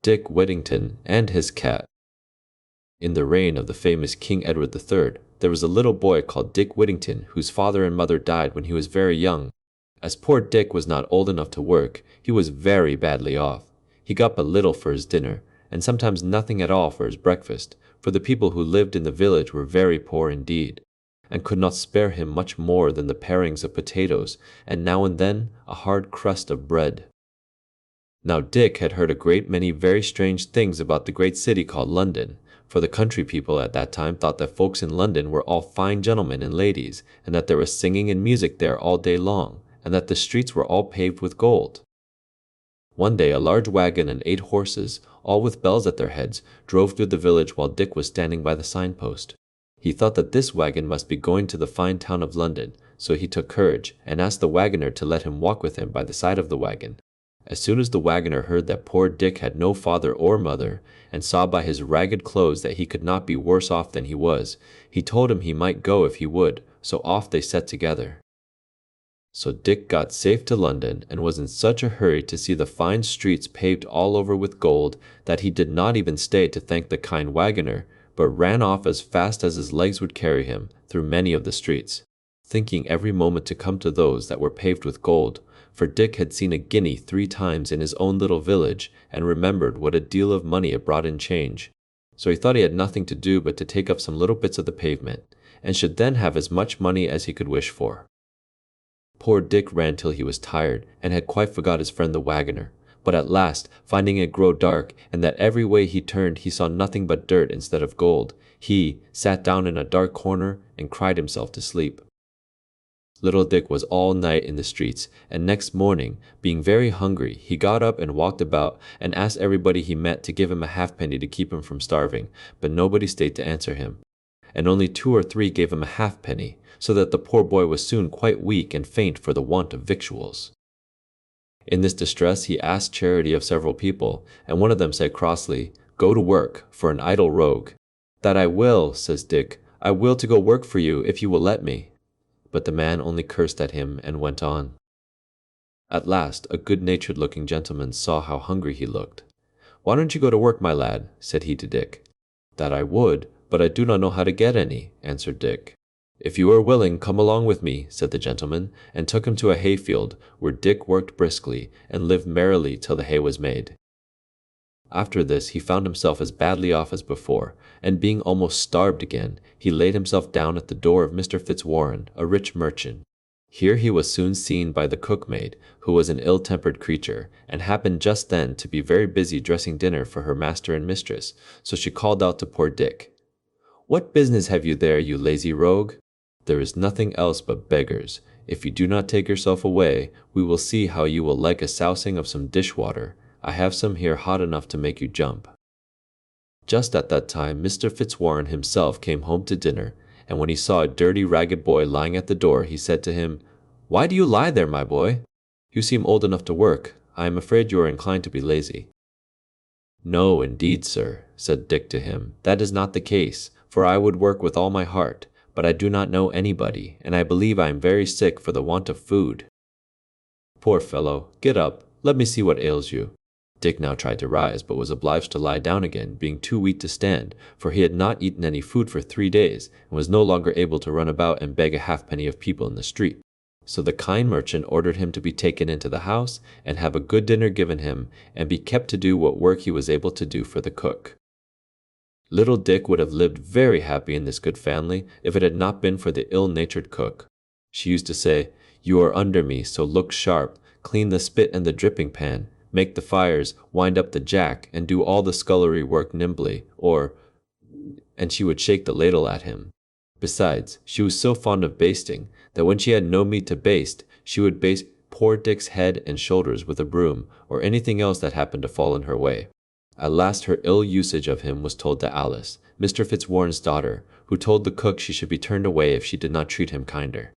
Dick Whittington and His Cat. In the reign of the famous King Edward III, there was a little boy called Dick Whittington whose father and mother died when he was very young. As poor Dick was not old enough to work, he was very badly off. He got but little for his dinner, and sometimes nothing at all for his breakfast, for the people who lived in the village were very poor indeed, and could not spare him much more than the parings of potatoes, and now and then a hard crust of bread. Now Dick had heard a great many very strange things about the great city called London, for the country people at that time thought that folks in London were all fine gentlemen and ladies, and that there was singing and music there all day long, and that the streets were all paved with gold. One day a large wagon and 8 horses, all with bells at their heads, drove through the village while Dick was standing by the signpost. He thought that this wagon must be going to the fine town of London, so he took courage, and asked the wagoner to let him walk with him by the side of the wagon. As soon as the wagoner heard that poor Dick had no father or mother, and saw by his ragged clothes that he could not be worse off than he was, he told him he might go if he would, so off they set together. So Dick got safe to London, and was in such a hurry to see the fine streets paved all over with gold, that he did not even stay to thank the kind wagoner, but ran off as fast as his legs would carry him through many of the streets, thinking every moment to come to those that were paved with gold, for Dick had seen a guinea 3 times in his own little village, and remembered what a deal of money it brought in change. So he thought he had nothing to do but to take up some little bits of the pavement, and should then have as much money as he could wish for. Poor Dick ran till he was tired, and had quite forgot his friend the wagoner, but at last, finding it grow dark, and that every way he turned he saw nothing but dirt instead of gold, he sat down in a dark corner and cried himself to sleep. Little Dick was all night in the streets, and next morning, being very hungry, he got up and walked about, and asked everybody he met to give him a halfpenny to keep him from starving, but nobody stayed to answer him, and only 2 or 3 gave him a halfpenny, so that the poor boy was soon quite weak and faint for the want of victuals. In this distress he asked charity of several people, and one of them said crossly, "Go to work, for an idle rogue." "That I will," says Dick, "I will to go work for you, if you will let me." But the man only cursed at him and went on. At last a good-natured looking gentleman saw how hungry he looked. "Why don't you go to work, my lad?" said he to Dick. "That I would, but I do not know how to get any," answered Dick. "If you are willing, come along with me," said the gentleman, and took him to a hayfield, where Dick worked briskly, and lived merrily till the hay was made. After this he found himself as badly off as before, and being almost starved again, he laid himself down at the door of Mr. Fitzwarren, a rich merchant. Here he was soon seen by the cookmaid, who was an ill-tempered creature, and happened just then to be very busy dressing dinner for her master and mistress, so she called out to poor Dick, "What business have you there, you lazy rogue? There is nothing else but beggars. If you do not take yourself away, we will see how you will like a sousing of some dishwater. I have some here hot enough to make you jump." Just at that time Mr. Fitzwarren himself came home to dinner, and when he saw a dirty, ragged boy lying at the door, he said to him, "Why do you lie there, my boy? You seem old enough to work. I am afraid you are inclined to be lazy." "No, indeed, sir," said Dick to him, "that is not the case, for I would work with all my heart, but I do not know anybody, and I believe I am very sick for the want of food." "Poor fellow, get up, let me see what ails you." Dick now tried to rise, but was obliged to lie down again, being too weak to stand, for he had not eaten any food for 3 days, and was no longer able to run about and beg a halfpenny of people in the street. So the kind merchant ordered him to be taken into the house, and have a good dinner given him, and be kept to do what work he was able to do for the cook. Little Dick would have lived very happy in this good family, if it had not been for the ill-natured cook. She used to say, "You are under me, so look sharp, clean the spit and the dripping pan, make the fires, wind up the jack, and do all the scullery work nimbly, and she would shake the ladle at him. Besides, she was so fond of basting, that when she had no meat to baste, she would baste poor Dick's head and shoulders with a broom, or anything else that happened to fall in her way. At last her ill usage of him was told to Alice, Mr. Fitzwarren's daughter, who told the cook she should be turned away if she did not treat him kinder.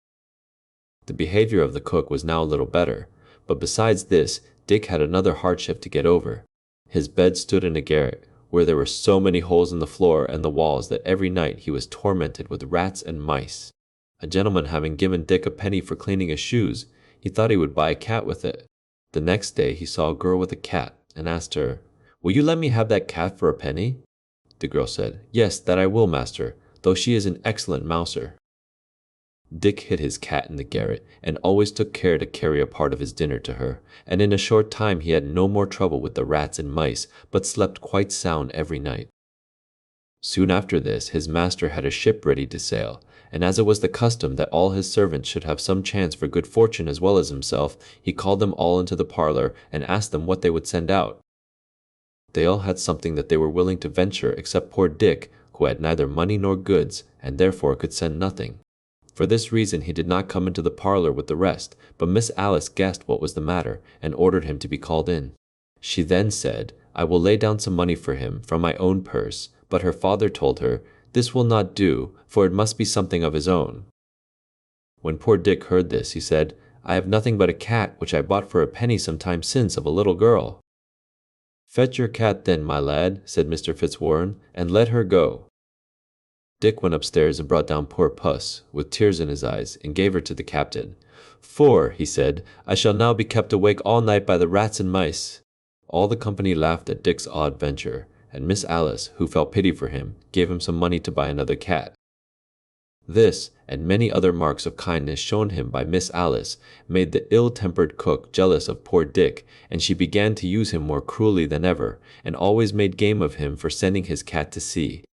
The behavior of the cook was now a little better, but besides this, Dick had another hardship to get over. His bed stood in a garret, where there were so many holes in the floor and the walls that every night he was tormented with rats and mice. A gentleman having given Dick a penny for cleaning his shoes, he thought he would buy a cat with it. The next day he saw a girl with a cat, and asked her, "Will you let me have that cat for a penny?" The girl said, "Yes, that I will, master, though she is an excellent mouser." Dick hid his cat in the garret, and always took care to carry a part of his dinner to her, and in a short time he had no more trouble with the rats and mice, but slept quite sound every night. Soon after this, his master had a ship ready to sail, and as it was the custom that all his servants should have some chance for good fortune as well as himself, he called them all into the parlor and asked them what they would send out. They all had something that they were willing to venture except poor Dick, who had neither money nor goods, and therefore could send nothing. For this reason he did not come into the parlor with the rest, but Miss Alice guessed what was the matter, and ordered him to be called in. She then said, "I will lay down some money for him from my own purse," but her father told her, "This will not do, for it must be something of his own." When poor Dick heard this, he said, "I have nothing but a cat which I bought for a penny some time since of a little girl." "Fetch your cat then, my lad," said Mr. Fitzwarren, "and let her go." Dick went upstairs and brought down poor Puss, with tears in his eyes, and gave her to the captain. "For," he said, "I shall now be kept awake all night by the rats and mice." All the company laughed at Dick's odd venture, and Miss Alice, who felt pity for him, gave him some money to buy another cat. This, and many other marks of kindness shown him by Miss Alice, made the ill-tempered cook jealous of poor Dick, and she began to use him more cruelly than ever, and always made game of him for sending his cat to sea.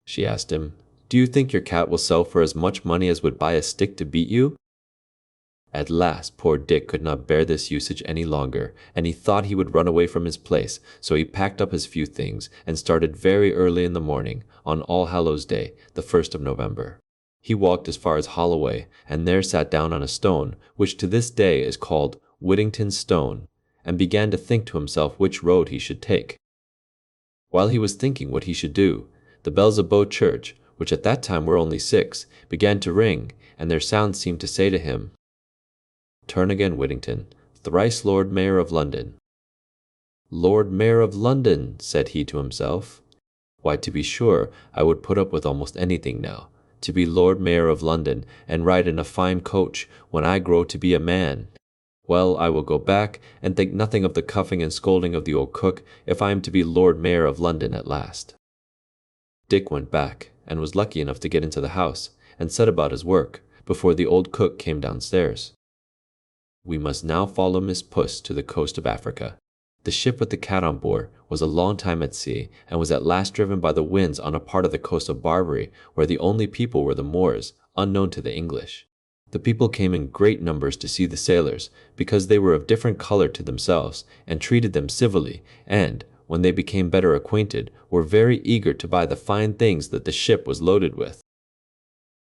She asked him, "Do you think your cat will sell for as much money as would buy a stick to beat you?" At last poor Dick could not bear this usage any longer, and he thought he would run away from his place, so he packed up his few things, and started very early in the morning, on All Hallows Day, the 1st of November. He walked as far as Holloway, and there sat down on a stone, which to this day is called Whittington's Stone, and began to think to himself which road he should take. While he was thinking what he should do, the bells of Bow Church, which at that time were only 6, began to ring, and their sound seemed to say to him, "Turn again, Whittington, thrice Lord Mayor of London." "Lord Mayor of London," said he to himself. "Why, to be sure, I would put up with almost anything now, to be Lord Mayor of London, and ride in a fine coach, when I grow to be a man. Well, I will go back, and think nothing of the cuffing and scolding of the old cook, if I am to be Lord Mayor of London at last." Dick went back, and was lucky enough to get into the house, and set about his work, before the old cook came downstairs. We must now follow Miss Puss to the coast of Africa. The ship with the cat on board was a long time at sea, and was at last driven by the winds on a part of the coast of Barbary, where the only people were the Moors, unknown to the English. The people came in great numbers to see the sailors, because they were of different color to themselves, and treated them civilly, and, when they became better acquainted, were very eager to buy the fine things that the ship was loaded with.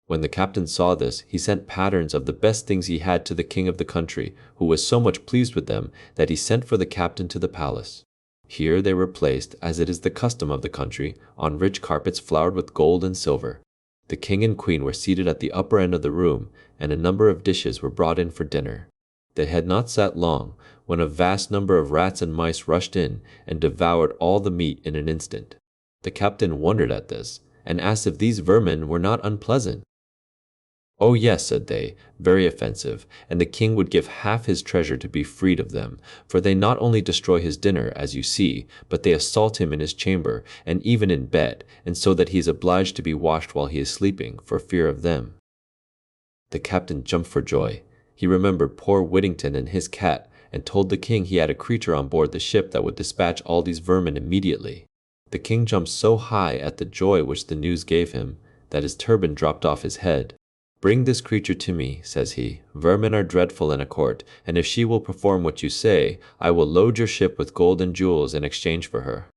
When the captain saw this, he sent patterns of the best things he had to the king of the country, who was so much pleased with them that he sent for the captain to the palace. Here they were placed, as it is the custom of the country, on rich carpets flowered with gold and silver. The king and queen were seated at the upper end of the room, and a number of dishes were brought in for dinner. They had not sat long, when a vast number of rats and mice rushed in, and devoured all the meat in an instant. The captain wondered at this, and asked if these vermin were not unpleasant. "Oh yes," said they, "very offensive, and the king would give half his treasure to be freed of them, for they not only destroy his dinner, as you see, but they assault him in his chamber, and even in bed, and so that he is obliged to be washed while he is sleeping, for fear of them." The captain jumped for joy. He remembered poor Whittington and his cat, and told the king he had a creature on board the ship that would dispatch all these vermin immediately. The king jumped so high at the joy which the news gave him, that his turban dropped off his head. "Bring this creature to me," says he. "Vermin are dreadful in a court, and if she will perform what you say, I will load your ship with gold and jewels in exchange for her."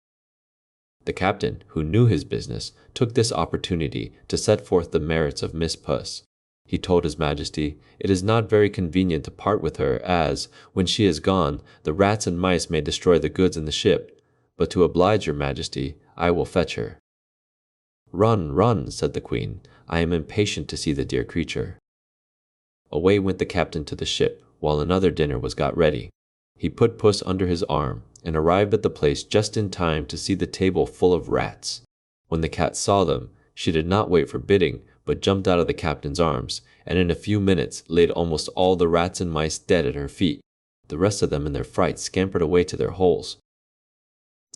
The captain, who knew his business, took this opportunity to set forth the merits of Miss Puss. He told his majesty, "It is not very convenient to part with her, as, when she is gone, the rats and mice may destroy the goods in the ship, but to oblige your majesty, I will fetch her." "Run, run," said the queen. "I am impatient to see the dear creature." Away went the captain to the ship, while another dinner was got ready. He put Puss under his arm, and arrived at the place just in time to see the table full of rats. When the cat saw them, she did not wait for bidding, but jumped out of the captain's arms, and in a few minutes laid almost all the rats and mice dead at her feet. The rest of them in their fright scampered away to their holes.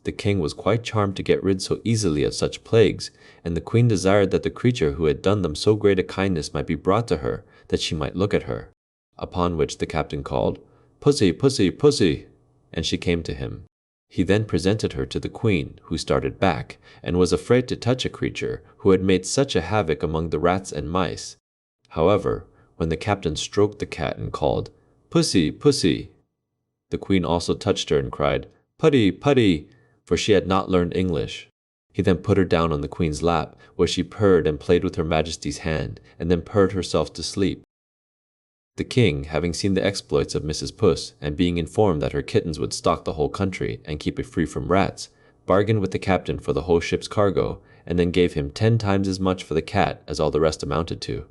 The king was quite charmed to get rid so easily of such plagues, and the queen desired that the creature who had done them so great a kindness might be brought to her, that she might look at her. Upon which the captain called, "Pussy, pussy, pussy," and she came to him. He then presented her to the queen, who started back, and was afraid to touch a creature who had made such a havoc among the rats and mice. However, when the captain stroked the cat and called, "Pussy, pussy," the queen also touched her and cried, "Putty, putty," for she had not learned English. He then put her down on the queen's lap, where she purred and played with her majesty's hand, and then purred herself to sleep. The king, having seen the exploits of Mrs. Puss, and being informed that her kittens would stock the whole country and keep it free from rats, bargained with the captain for the whole ship's cargo, and then gave him 10 times as much for the cat as all the rest amounted to.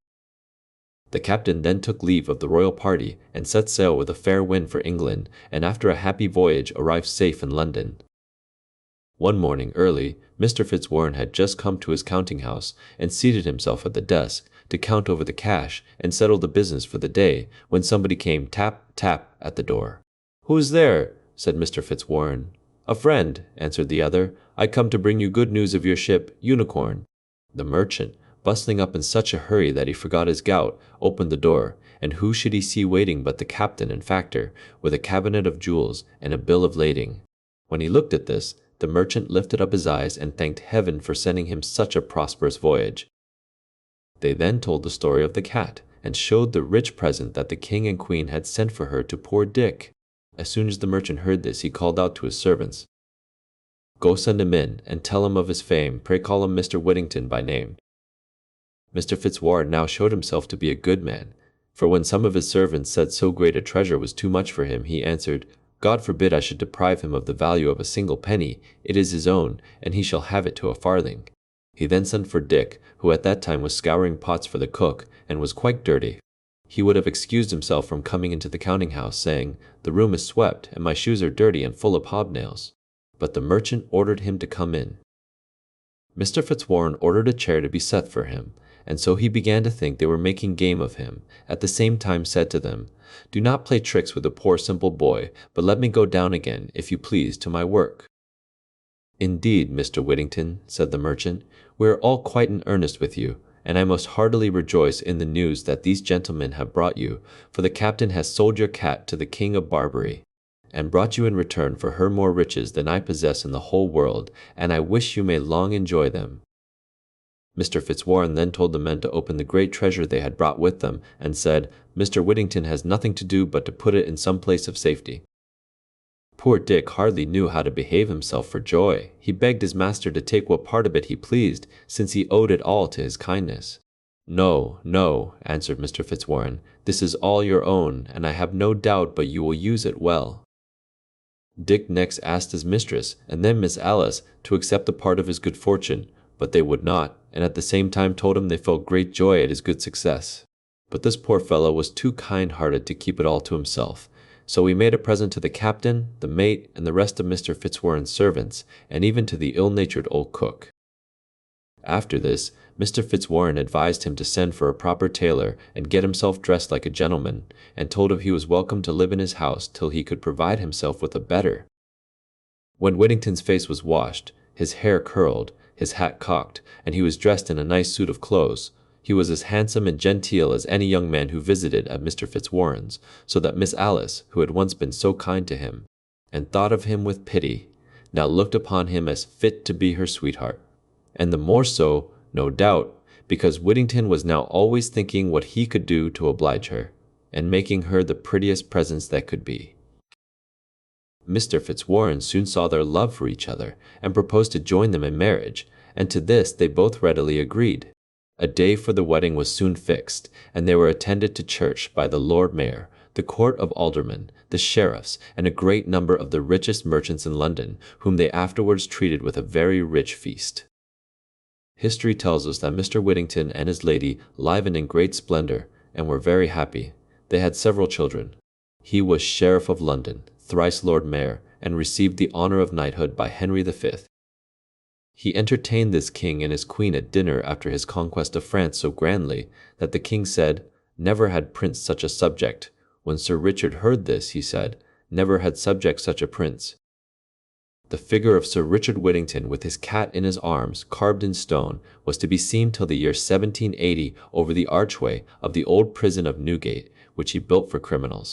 The captain then took leave of the royal party and set sail with a fair wind for England, and after a happy voyage arrived safe in London. One morning early, Mr. Fitzwarren had just come to his counting house and seated himself at the desk to count over the cash and settle the business for the day, when somebody came tap, tap at the door. "Who's there?" said Mr. Fitzwarren. "A friend," answered the other. "I come to bring you good news of your ship, Unicorn." The merchant, bustling up in such a hurry that he forgot his gout, opened the door, and who should he see waiting but the captain and factor, with a cabinet of jewels and a bill of lading. When he looked at this, the merchant lifted up his eyes and thanked heaven for sending him such a prosperous voyage. They then told the story of the cat, and showed the rich present that the king and queen had sent for her to poor Dick. As soon as the merchant heard this, he called out to his servants, "Go send him in, and tell him of his fame. Pray call him Mr. Whittington by name." Mr. Fitzwarren now showed himself to be a good man, for when some of his servants said so great a treasure was too much for him, he answered, "God forbid I should deprive him of the value of a single penny. It is his own, and he shall have it to a farthing." He then sent for Dick, who at that time was scouring pots for the cook, and was quite dirty. He would have excused himself from coming into the counting house, saying, "The room is swept, and my shoes are dirty and full of hobnails." But the merchant ordered him to come in. Mr. Fitzwarren ordered a chair to be set for him, and so he began to think they were making game of him, at the same time said to them, "Do not play tricks with a poor simple boy, but let me go down again, if you please, to my work." "Indeed, Mr. Whittington," said the merchant, "we are all quite in earnest with you, and I most heartily rejoice in the news that these gentlemen have brought you, for the captain has sold your cat to the King of Barbary, and brought you in return for her more riches than I possess in the whole world, and I wish you may long enjoy them." Mr. Fitzwarren then told the men to open the great treasure they had brought with them, and said, "Mr. Whittington has nothing to do but to put it in some place of safety." Poor Dick hardly knew how to behave himself for joy. He begged his master to take what part of it he pleased, since he owed it all to his kindness. "No, no," answered Mr. Fitzwarren, "this is all your own, and I have no doubt but you will use it well." Dick next asked his mistress, and then Miss Alice, to accept a part of his good fortune, but they would not, and at the same time told him they felt great joy at his good success. But this poor fellow was too kind-hearted to keep it all to himself, so he made a present to the captain, the mate, and the rest of Mr. Fitzwarren's servants, and even to the ill-natured old cook. After this, Mr. Fitzwarren advised him to send for a proper tailor and get himself dressed like a gentleman, and told him he was welcome to live in his house till he could provide himself with a better. When Whittington's face was washed, his hair curled, his hat cocked, and he was dressed in a nice suit of clothes, he was as handsome and genteel as any young man who visited at Mr. Fitzwarren's, so that Miss Alice, who had once been so kind to him, and thought of him with pity, now looked upon him as fit to be her sweetheart. And the more so, no doubt, because Whittington was now always thinking what he could do to oblige her, and making her the prettiest presents that could be. Mr. Fitzwarren soon saw their love for each other, and proposed to join them in marriage, and to this they both readily agreed. A day for the wedding was soon fixed, and they were attended to church by the Lord Mayor, the court of aldermen, the sheriffs, and a great number of the richest merchants in London, whom they afterwards treated with a very rich feast. History tells us that Mr. Whittington and his lady livened in great splendor, and were very happy. They had several children. He was Sheriff of London, thrice Lord Mayor, and received the honor of knighthood by Henry V. He entertained this king and his queen at dinner after his conquest of France so grandly, that the king said, "Never had prince such a subject." When Sir Richard heard this, he said, "Never had subject such a prince." The figure of Sir Richard Whittington with his cat in his arms, carved in stone, was to be seen till the year 1780 over the archway of the old prison of Newgate, which he built for criminals.